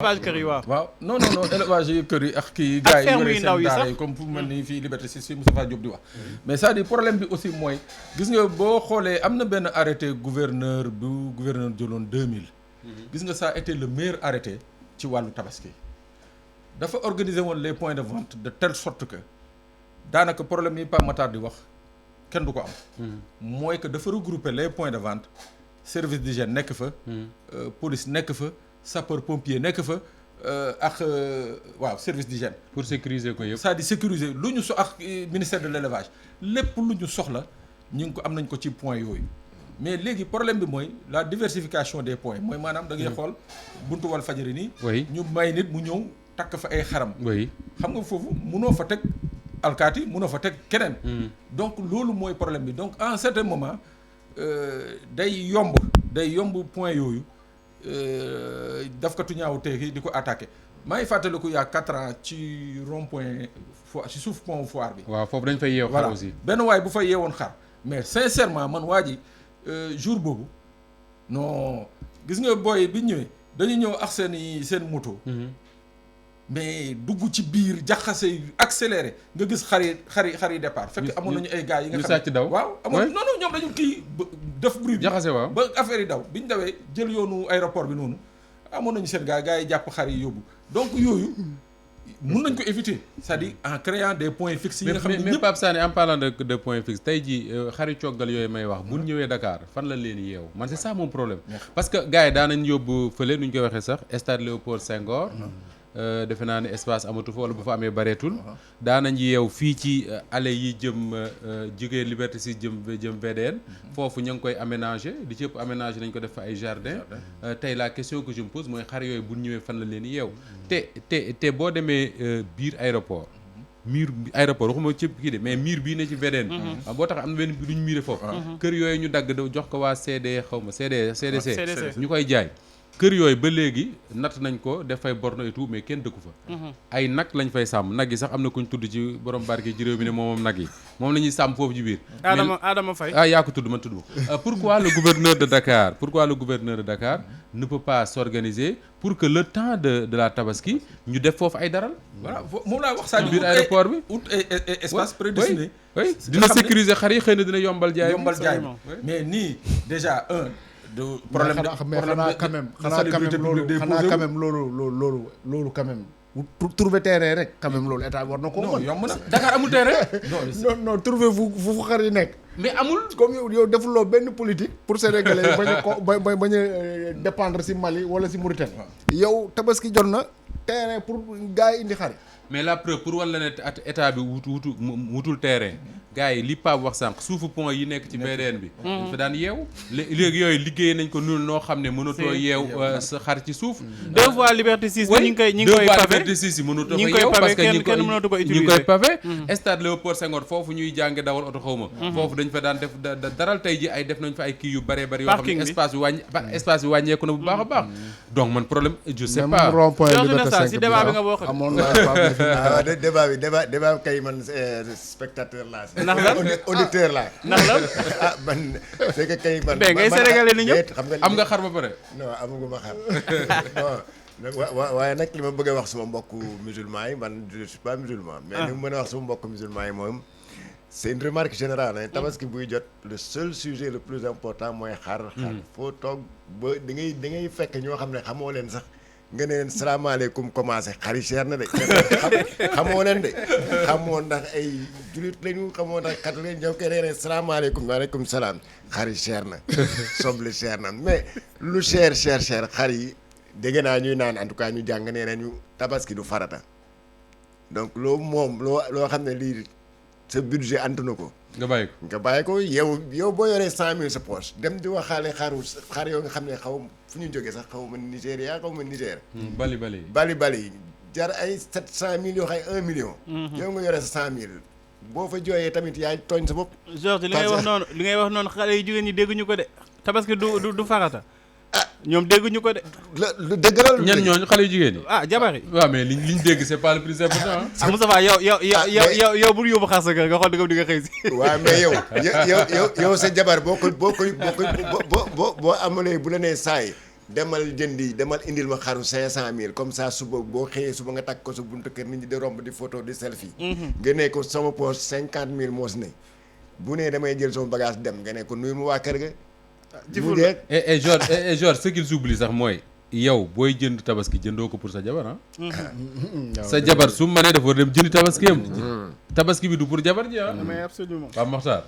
élevage kër yi waaw non élevage yi kër yi ak kii gars yi ferme yu ndaw yi daara sax yi comme fu mel ni fii Liberté 6 fii Moustapha Diop di wax mais c'est-à-dire problème bi aussi mooy gis nga boo xoolee am na benn arrêté gouverneur bu gouverneur jëloon 2000 gis nga ça a été le meilleur arrêté ci wàllu tabaski dafa organiser woon les points de vente de telle sorte que daanaka problème yi Pape Matar di wax kenn du ko am mooy que dafa regrouper les points de vente service d'hygiène nekk fa police nekk fa sapeur pompier nekk fa ak waaw service d'hygiène pour sécuriser ko yëpp c'est-à-dire sécuriser lu ñu ak ministère de l'élevage lépp lu ñu soxla ñu ngi ko am nañ ko ci point yooyu mais léegi problème bi mooy la diversification des points mooy maanaam da ngay xool buntu wal fajari nii ñu may nit mu ñëw takk fa ay xaram xam nga foofu munoo fa teg alkaati munoo fa teg keneen donc loolu mooy problème bi donc à un certain moment day yomb point yooyu dafkatu ñaaw teeki di ko attaqué maa ngi fàttaliku y'a 4 ans ci rond point foire ci suuf pont foire bi waaw foofu dañ fay yeew xar aussi benn waay bu fay yeewoon xar mais sincèrement man waa ji jour boobu non gis nga booy bi ñëwee dañu ñëw ak seen moto mais dugg ci biir jaxase accéléré nga gis xar yi départ fekk amoon nañu ay gars yi nga xam sàcc daw waaw amoon non ñoom dañu kii def bruit bi jaxase waaw ba affaire yi daw bi ñu dawee jël yoonu aéroport bi noonu amoon nañu seen gars yi jàpp xar yi yóbbu donc yooyu mun nañ ko éviter c'est-à-dire en créant des points fixes yi nga xam ne mais Pape Sané en parlant de points fixes tey jii xari coggal yooyu may wax bu ñëwee Dakar fan la leen yeew man c'est ça mon problème parce que gars yi daanañ yóbbu fële nu ñu koy waxee sax stade Léopold Senghor defe naa ne espace amatu fa wala bu fa amee bareetul daanañ yeew fii ci allée yi jëm jógee Liberté 6 jëm VDN foofu ñu ngi koy aménager di ci ëpp aménager nañ ko def fa ay jardin tey la question que je me pose mooy xar yooyu bu ñëwee fan la leen yeew te boo demee biir aéroport mur aéroport waxuma ci kii de mais mur bii ne ci VDN bi boo tax am na benn bi duñ miire foofu kër yooyu ñu dagg jox ko waa CDC ñu koy jaay kër yooyu ba léegi natt nañ ko def fay borno et tout mais kenn dëkku fa ay nag lañ fay sàmm nag yi sax am na kuñ tudd ci borom barke ci réew mi ne moom nag yi moom la ñuy sàmm foofu ci biir Adama Faye yaa ko tudd man tudd ma pourquoi le gouverneur de Dakar ne peut pas s'organiser pour que le temps de la tabaski ñu def foofu ay daral voilà moom laa wax saa biir aéroport bi ut espace prédestiné dina sécuriser xar yi xëy na dina yombal jaay mais nii déjà problème xanaa quand même loolu quand même pour trouver terrain rek quand même loolu état war na ko non yomb na Dakar amul terrain non trouver fu xar yi nekk mais amul comme yow defuloo benn politique pour Sénégalais yi bañ a dépendre si Mali wala si Mauritanie yow tabaski jot na terrain pour gars yi indi xar yi mais la preuve pour wala ne état bi wutul terrain gars yi li Pape wax sànq suufu pont yi nekk ci VDN bi dañ fa daan yeew léegi yooyu liggéey nañ ko nul noo xam ne mënatoo yeew sa xar ci suuf deux fois Liberté 6 ñi ngi koy pavé Liberté 6 yi mënatoo fa yeew parce que ñi ngi koy pavé stade Léopold Senghor foofu ñuy jànge dawal oto xaw ma foofu dañ fa daan def daral tey ji ay def nañ fa ay kii yu bare bari yoo xam ne espace bi wàññeeku na bu baax a baax donc man problème je sais pas si débat bi nga bokk débat bi kay man spectateur laa ndax lan auditeur laa ndax lan man c'est que kay man ngay sénégalais ni ñëpp am nga xar ba pare non amaguma xar non waaye nag li ma bëgg a wax suma mbokku musulman yi man je suis pas musulman mais li ma mën a wax suma mbokku musulman yi moom c'est une remarque générale hein tabaski buy jot le seul sujet le plus important mooy xar foo toog ba da ngay fekk ñoo xam ne xamoo leen sax nga ne leen salaamaaleykum commencé xari cher na de xamoo leen de xamoo ndax ay julit lañu xamoo ndax kat leen ñëw koy ne salaamaaleykum waaleykum salaam xari cher na soble cher na mais lu cher xar yi dégg naa ñuy naan en tout cas ñu jàng nee nañu tabaski du farata donc loolu moom loo xam ne lii sa budget ant na ko nga bàyyi ko yow boo yoree 100 000 sa poche dem di waxaale xar yoo nga xam ne xaw fu ñu jógee sax xaw ma Nigéria xaw ma Niger bali jar ay 700 000 yoo xay 1 million yow nga yoree sa 100 000 boo fa jooyee tamit yaa tooñ sa bopp Georges li ngay wax noonu xale yu jigéen ñi dégguñu ko de tabaski du farata ñoom dégguñu ko de. lu dëgëral. ñenn ñooñu xale yu jigéen ñi. jabar yi. waaw mais liñ dégg c'est pas le plus important. Moustapha yow bul yóbbu xar sa kër nga xool di nga xëy si. waaw mais yow sa jabar boo amulee bu la nee saay demal indil ma xaru 500,000 comme ça suba boo xëyee suba nga takk ko sa buntu kër nit ñi di romb di photo di selfie. nga ne ko sama poche 50,000 moo si ne bu nee damay jël sama bagage dem nga ne ko nuyu ma waa kër ga. mu jeeg et Georges ce qu'ils oublient sax mooy yow booy jënd tabaski jëndoo ko pour sa jabar ah. sa jabar su ma nee dafa war dem jëndi tabaski yam. tabaski bi du pour jabar ji ah. mais absolument. Pape Mokhtar.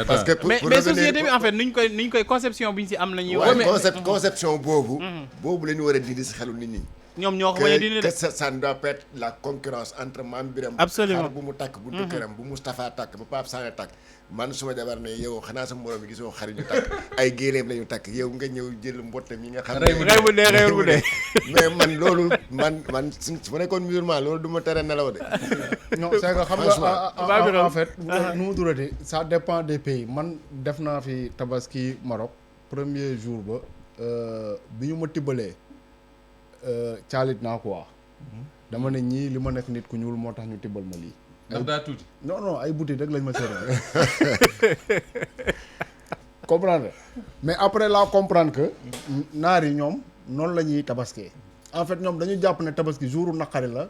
parce que mais société bi en fait niñ koy conception bi ñu si am la ñuy wax. conception boobu. boobu la ñu war a dindi si xelu nit ñi. ñoom ñoo ko bañ a dindi de. que ça ne doit pas être la concurrence entre Mame Birame. absolument xar bu mu takk buntu këram bu Moustapha takk ba Pape Sané takk man suma jabar ne yow xanaa sa morom yi gisoo xar ñu takk ay géléem la ñu takk yow nga ñëw jël mbottam yi nga xam rey bu dee mais man loolu man su ma nekkoon musulman loolu du ma tere nelaw de. non c'est que xam nga en fait nu mu durati ça dépend des pays man def naa fi tabaski Maroc premier jour ba bi ñu ma tibbalee caalit naa quoi dama ne ñii li ma nekk nit ku ñuul moo tax ñu tibbal ma lii. ndax daa tuuti. non ay boutique rek lañ ma seetal comprendre mais après la comprendre que naar yi ñoom noonu la ñuy tabaskee en fait ñoom dañu jàpp ne tabaski jouru naqari la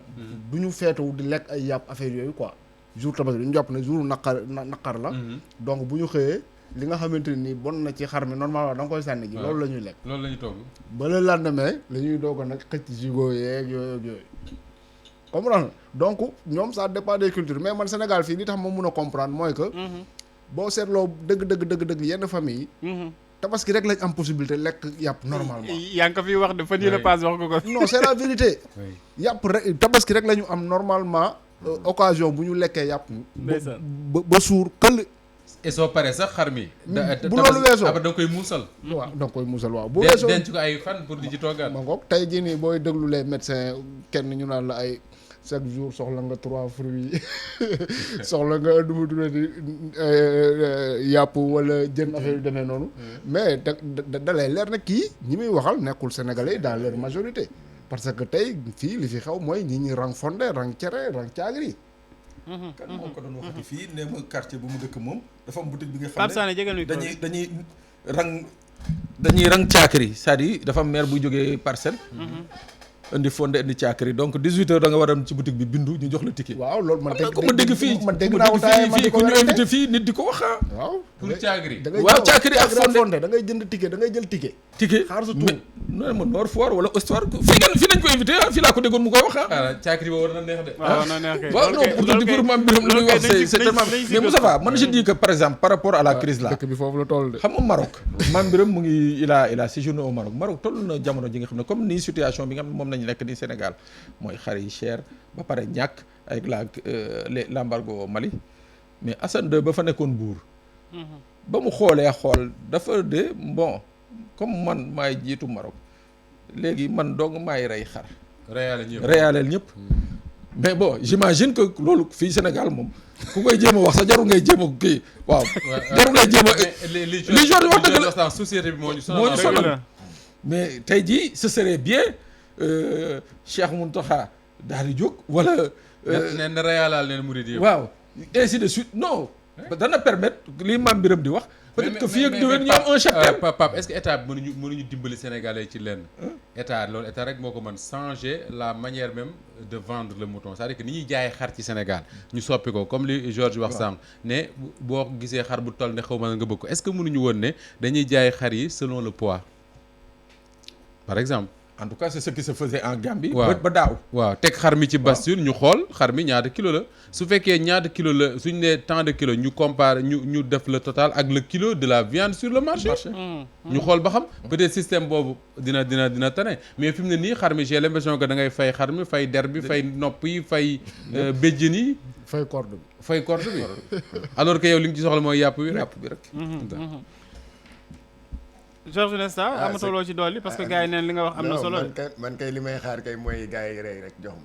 du ñu feetu di lekk ay yàpp affaire yooyu quoi jour tabaski du ñu jàpp ne jouru naqar la donc bu ñu xëyee li nga xamante ni bon na ci xar mi normalement da nga koy sànni ji loolu la ñuy lekk loolu la ñuy togg ba le lendemain la ñuy doog a nag xëcc gigot yeeg yooyu comprendre donc ñoom ça dépend des cultures mais man Sénégal fii li tax ma mun a comprendre mooy que boo seetloo dëgg yenn famille yi tabaski rek lañ am possibilité lekk yàpp normalement yaa ngi ko fi wax de fan yii la paase wax ko non c'est la vérité yàpp rek tabaski rek la ñu am normalement occasion bu ñu lekkee yàpp ba suur këll et soo paree sax xar mi. bu loolu weesoo après da nga koy muusal. waaw da nga koy muusal waaw. bu weesoo denc ko ay fan pour di ci toogaat. ma ngoog tey jii nii booy déglu les médecins kenn ñu naan la ay chaque jour soxla nga 3 fruits soxla nga du mu tuddati yàpp wala jën affaire yu demee noonu. mais da lay leer na kii ñi muy waxal nekkul sénégalais dans leur majorité. parce que tey fii li fi xew mooy ñi rang fondé rang cere rang caagri. kan moo ko doon waxati fii nee ma quartier bu mu dëkk moom dafa am boutique bi nga xam Pape Sané jégal mi dañuy rang caakiri c'est-à-dire dafa am maire buy jógee parcelle indi fondé indi caakiri donc 18h da nga war a am ci boutique bi bindu ñu jox la ticket. waaw loolu man dégg fii ku ñu invité fii nit di ko wax waaw pour caakiri. waaw caakiri ak fondé da ngay jënd ticket da ngay jël ticket. xaar sa tour non ma Nord Foire wala Ouest-Foire fii lañ ko invité fii laa ko déggoon mu koy wax caakiri boobu war na neex de. waaw na neex kay. waaw non pour te dire Mame Birame lu muy wax c'est tellement mais Moustapha man je dis que par exemple par rapport à la crise là dëkk bi foofu la toll de. xam nga Maroc Mame Birame mu ngi il a séjourné au Maroc toll na jamono ji nga xam ne comme ni situation bi nga xam ne moom nañu nekk ni Sénégal mooy xar yi cher ba pare ñàkk avec l'embargo Mali mais Hassan II ba fa nekkoon buur ba mu xool dafa de bon comme man maay jiitu Maroc léegi man dong maay rey xar reyaaleel ñëpp mais bon j'imagine que loolu fii Sénégal moom ku koy jéem a wax sa jaru ngay jéem a kii waaw jaru ngay jéem a li jour wax dëgg la société bi moo ñu sonal mais tey jii ce serait bien Cheikh Mountakha daal di jóg wala ne reyaalaal neen murid yi waaw ainsi de suite non dana permettre li Mame Birame di wax peut-être que fii ak déwén ñu am un cheptel Pape est-ce que état bi mënuñu dimbali Sénégalais ci lenn état loolu état rek moo ko mën changer la manière même de vendre le mouton c'est-à-dire que ni ñuy jaay xar ci Sénégal ñu soppi ko comme li Georges wax sànq ne boo gisee xar bu toll ne xaw ma nga bëgg ko est-ce que mënuñu woon ne dañuy jaay xar yi selon le poids par exemple. en tout cas c'est ce qui se faisait en Gambie. waaw ba daaw. waaw teg xar mi ci basture ñu xool xar mi ñaata kilo la su fekkee ñaata kilo la suñ nee tant de kilos ñu compare ñu def le total ak le kilo de la viande sur le marché. ñu xool ba xam peut-être système boobu dina tane mais fi mu ne nii xar mi j'ai l'impression que da ngay fay xar mi fay der bi fay nopp yi fay béjjën yi. fay corde bi. alors que yow li nga ci soxla mooy yàpp bi rek. Georges Nesta amatoloo ci dolli parce que gars yi neen li nga wax am na solo man kay li may xaar kay mooy gars yi rey rek jox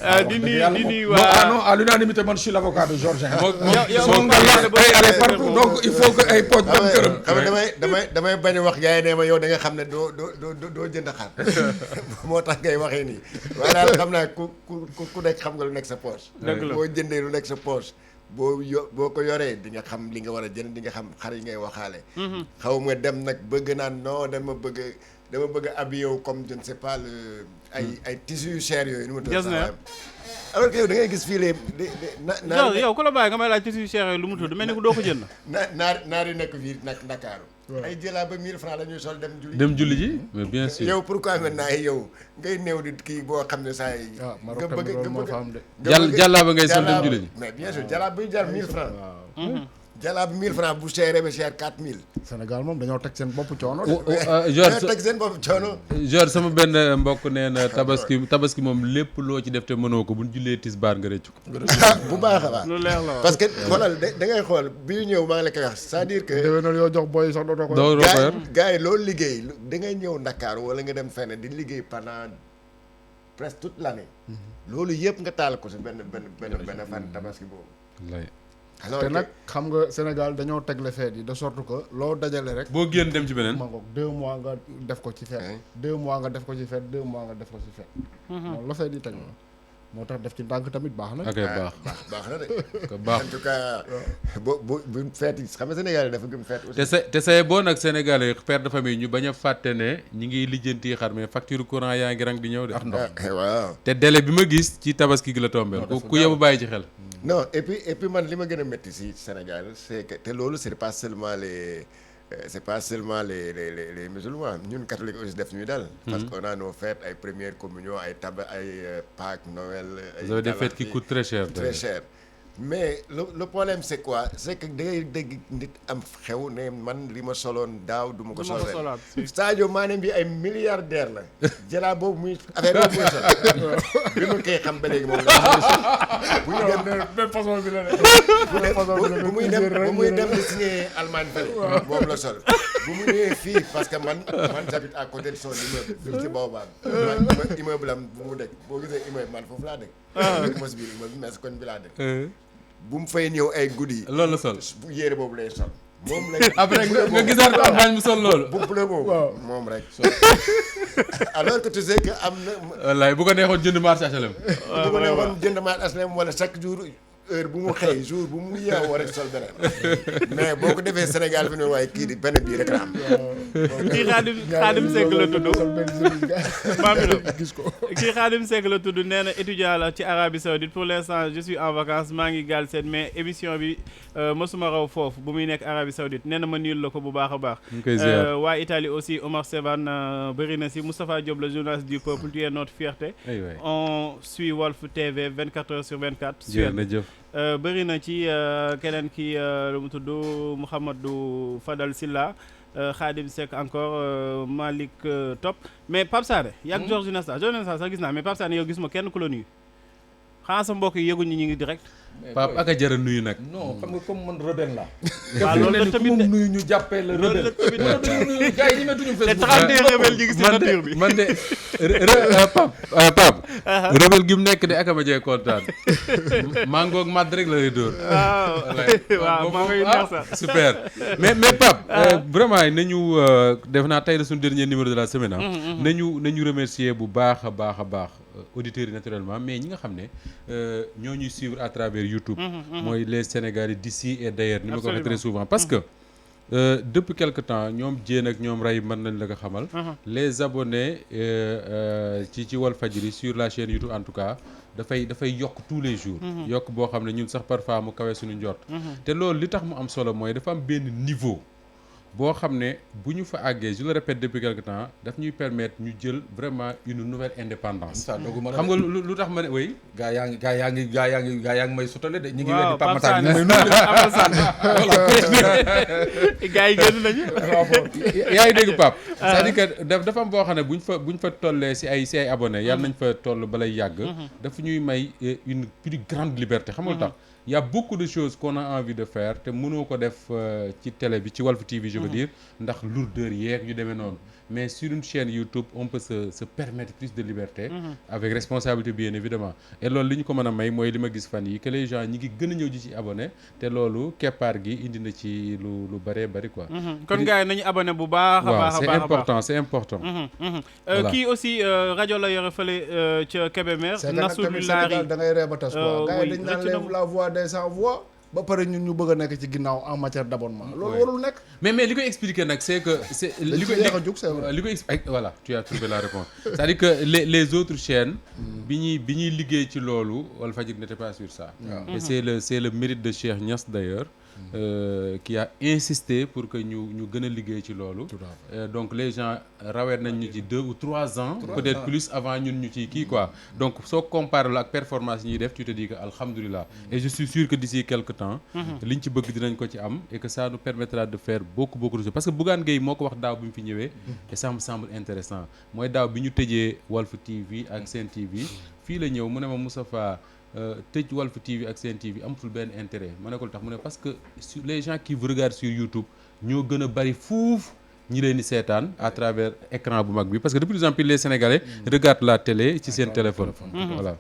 ma di nuyu waa non à l'unanimité man je suis l'avocat de Georges yow ay aller partout donc il faut que ay pooj dem këram xam nga damay bañ a wax gars yi ne ma yow da nga xam ne doo jënd xar moo tax ngay waxee nii waaye daal xam naa ku nekk xam nga lu nekk sa poche boo jëndee lu nekk sa poche boo ko yoree di nga xam li nga war a jënd di nga xam xar yi ngay waxaale. xaw nga dem nag bëgg naan non dama bëgg habillé wu comme je ne sais pas ay tissus yu cher yooyu. nu ma tudd sax alors que yow da ngay gis fii yow ku la bàyyi nga may laaj tissus yu cher yooyu lu mu tudd mel ni ko doo ko jënd. naar yi nekk fii nag Ndakaaru. ay jëlaa ba 1000 francs la ñuy sol dem julli ji mais bien sûr. yow pourquoi maintenant yow ngay néew di kii boo xam ne saa yi. nga bëgg jàllaa ba ngay sol dem julli ji. mais bien sûr jàllaa buy jar 1000 francs. jàllaa bi 1000 francs bu cher ba cher 4000. Sénégal moom dañoo teg seen bopp coono. George teg seen bopp coono. George sama benn mbokk nee na tabaski moom lépp loo ci def te mënoo ko bu ñu jullee tisbaar nga rëccu ko. bu baax a baax. lu leer la parce que xoolal da ngay xool bii ñëw maa ngi la koy wax c'est-à-dire que. déwénal yoo jox booy sax dootoo ko. doo ko yor gars yi loolu liggéey da ngay ñëw Ndakaaru wala nga dem fenn di liggéey pendant presque toute l'année. loolu yëpp nga taal ko si benn fan tabaski boobu. te nag xam nga Sénégal dañoo tegle feet yi de sorte que loo dajale rek. boo génn dem ci beneen. ma ngoog 2 mois nga def ko ci feet. 2 mois nga def ko ci feet 2 mois nga def ko ci feet. moom la feet yi teg moo tax def ci ndànk tamit baax na. ok baax na de. baax en tout cas bu feet yi xam nga Sénégal dafa gëm feet aussi. te say boo nag Sénégalais père de famille ñu bañ a fàtte ne ñi ngi lijjanti xar mais facture courant yaa ngi rang di ñëw de. ak ndox waaw. te délai bi ma gis ci tabaski gi la tombeel ku yebu bàyyi ci xel. non et puis man li ma gën a métti si Sénégal c'est que te loolu c'est pas seulement les musulmans ñun catholiques aussi def ñuy dal. parce qu'on a nos fêtes ay première communion ay Pâques Noël. vous avez des fêtes qui coûtent très cher. très cher mais le problème c'est quoi c'est que da ngay dégg nit am xew ne man li ma soloon daaw du ma ko sol ren. Sadio Mané bi ay milliardaire la. jëlaa boobu muy affaire boobu muy sol. bi ma koy xam ba léegi moom la. bu ñu dem même façon bi la de. bu muy dem di signé Allemagne fële. boobu la sol. bu mu ñëwee fii parce que man j'habite à côté de son immeuble. fii ci Baobab. immeuble am bu mu dëkk boo gisee immeuble man foofu laa dëkk. dëkk ma si biir immeuble mais kon bi laa dëkk. bu mu fay ñëw ay guddi. loolu la sol bu yére boobu lay sol. moom lay après nga gisaat ko Allemagne mu sol loolu. bu bleu boobu moom rek. alors que tu sais que am na. wallaay bu ko neexoon jënd marché HLM. bu ko neexoon jënd marché HLM wala chaque jour heure bu mu xëy jour bu mu yeewoo rek sol beneen. mais boo ko defee Sénégal fi ne waaye kii di benn bii rek la am. kii Xaadim Seck la tudd. gis ko. kii Xaadim Seck la tudd nee na étudiant la ci Arabie Saoudite pour l'instant je suis en vacances maa ngi Galsen mais émission bi mosuma raw foofu bu muy nekk Arabie Saoudite nee na ma niil la ko bu baax a baax. waa Italie aussi Omar Sevan bëri na si Moustapha Diop le journaliste du peuple tu es notre fierté. on suit Walf TV 24h/24. jërëjëf. bëri na ci keneen ki lu mu tudd Mouhamadou Fadal Silla. Khadim Seck encore Malick Top mais Pape Sané yàgg Georges Nesta sax gis naa mais Pape Sané yow gis ma kenn ku la nuyu xanaa sa mbokk yi yëguñu ñu ngi direct. Pape ak a jara nuyu nag. non xam nga comme man rebelle la. waaw loolu la tamit de nuyu ñu jàppee la rebelle. nuyu gars yi ñemetuñu Facebook. te 32 rebelle ji gis nature bi man de Pape rebelle gi mu nekk de ak a ma jee kontaan. mangoog màdd rek la lay dóor. waaw maa ngi neex sax. super mais Pape vraiment nañu def naa tey la suñu dernier numéro de la semaine nañu remercier bu baax a baax auditeurs yi naturellement mais ñi nga xam ne ñoo ñuy suivre à travers YouTube. mooy les Sénégalais d'ici et d'ailleurs ni ma ko waxee très souvent parce que depuis quelque temps ñoom Dieng ak ñoom Ray mën nañ la ko xamal. les abonnés ci Walfadjri sur la chaîne YouTube en tout cas dafay yokk tous les jours. yokk boo xam ne ñun sax parfois mu kawe suñu njort. te loolu li tax mu am solo mooy dafa am benn niveau. boo xam ne bu ñu fa àggee je le répète depuis quelque temps daf ñuy permettre ñu jël vraiment une nouvelle indépendance. xam nga lu tax ma ne oui. gaa yaa ngi may sutale de. ñu ngi waaw weddi Pape Matar Pape Sané amal sànni. gars yi génn nañu. yaa ngi dégg Pape. c'est-à-dire que dafa am boo xam ne buñ fa tollee si ay abonnés yàlla nañ fa toll balay yàgg. dafa ñuy may une plus grande liberté xam nga lu tax. Il y a beaucoup de choses qu'on a envie de faire te mënoo ko def ci télé bi ci Walf TV je veux dire ndax lourdeur yeeg yu demee noonu mais sur une chaîne YouTube on peut se permettre plus de liberté avec responsabilité bien évidemment et loolu li ñu ko mën a may mooy li ma gis fan yi que les gens ñi ngi gën a ñëw ji ci abonné te loolu keppaar gi indi na ci lu bëree bëri quoi kon gars yi nañu abonné bu baax a baax a baax c'est important kii aussi rajo la yore fële ca Kébémer Nassour Lari da ngay reeba tas quoi gars yi dañ naan la voix des sans voix ba pare ñun ñu bëgg a nekk ci ginnaaw en matière d'abonnement loolu warul nekk. mais li koy expliquer nag c'est que li koy expliquer voilà tu as trouvé la réponse c'est-à-dire que les autres chaînes bi ñuy liggéey ci loolu Walfadjri n'était pas sur ça et c'est le mérite de Cheikh Niass d'ailleurs qui a insisté pour que ñu gën a liggéey ci loolu donc les gens rawet nañ ñu ci 2 ou 3 ans peut-être plus avant ñun ñu ci kii quoi donc soo comparé la ak performance yi ñuy def tu te dis que alhamdulilah et je suis sûr que d'ici quelque temps liñ ci bëgg dinañ ko ci am et que ça nous permettra de faire beaucoup de choses parce que Bougane Gueye moo ko wax daaw bi mu fi ñëwee et ça me semble intéressant mooy daaw bi ñu tëjee Walf TV ak Sen TV fii la ñëw mu ne ma Moustapha tëj Walf TV ak Sen TV amatul benn intérêt ma ne ko tax mu ne parce que les gens qui vous regardent sur YouTube ñoo gën a bari fuuf ñi leen di seetaan à travers écran bu mag bi parce que de plus en plus les Sénégalais regardent la télé ci seen téléphone. Voilà.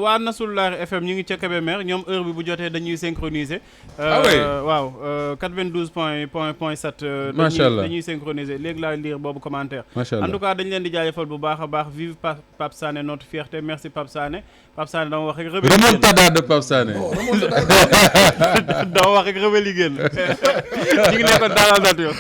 waa Nassoullah FM ñu ngi ca Kébémer ñoom heure bi bu jotee dañuy synchroniser. waaw 92.7. macha allah dañuy synchroniser léegi laa lire boobu commentaire. macha allah en tout cas dañ leen di jaajëfal bu baax a baax vive Pape Sané notre fierté merci Pape Sané dama wax rek. remontada de Pape Sané. dama wax rek rebelle yi génn ñu ngi nekkoon dans la nature.